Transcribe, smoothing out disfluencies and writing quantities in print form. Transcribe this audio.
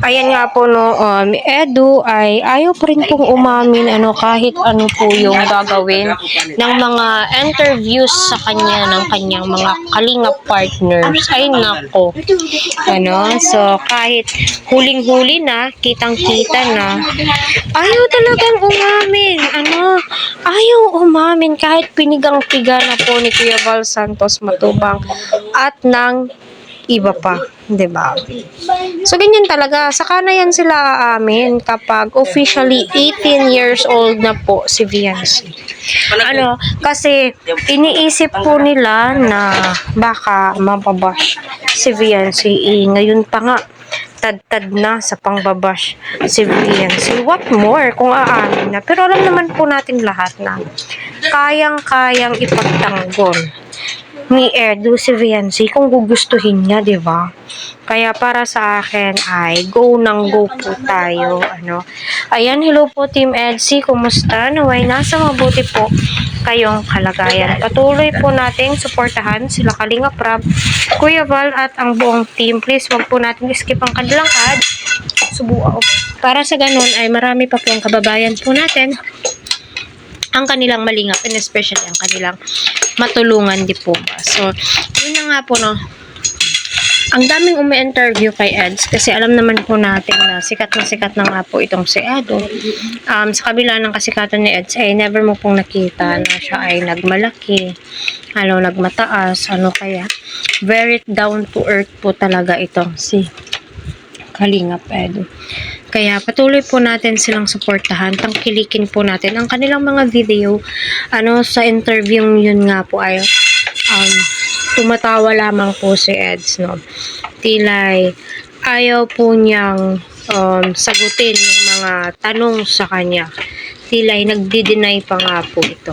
Ayan nga po no, Edu ay ayaw pa rin pong umamin kahit ano po yung gagawin ng mga interviews sa kanya ng kanyang mga kalingap partners. Ay nako. So kahit huling-huli na, kitang-kita na, ayaw talagang umamin. Ayaw umamin kahit pinigang-piga na po ni Kuya Val Santos Matubang at ng iba pa, 'di ba? So ganyan talaga, saka na yan sila aamin kapag officially 18 years old na po si Viancy. Kasi iniisip po nila na baka mababash si Viancy. Ngayon pa nga tad-tad na sa pangbabash si Viancy. What more kung aamin na. Pero alam naman po natin lahat na kayang-kayang ipagtanggol ni Edu si Viancy kung gugustuhin niya, 'di ba? Kaya para sa akin ay go nang go po tayo, Ayan, hello po Team EDSI, kumusta? Naway nasa mabuti po kayong kalagayan. Patuloy po nating suportahan sila Kalinga Prab, Kuya Val at ang buong team. Please wag po natin skip ang kanilang ads. Para sa ganun ay marami pa po ang kababayan po natin ang kanilang malingap, and especially ang kanilang matulungan di po ba. So, yun na nga po ang daming umi-interview kay Eds kasi alam naman po natin na sikat na nga po itong si Edu. Sa kabila ng kasikatan ni Eds ay never mo pong nakita na siya ay nagmalaki, nagmataas, kaya very down to earth po talaga itong si Kalingap Edu. Kaya patuloy po natin silang suportahan, tangkilikin po natin ang kanilang mga video. Sa interview yun nga po ay tumatawa lamang po si Eds, Tilay ayaw po niyang sagutin yung mga tanong sa kanya. Tilay nagdi-deny pa nga po ito.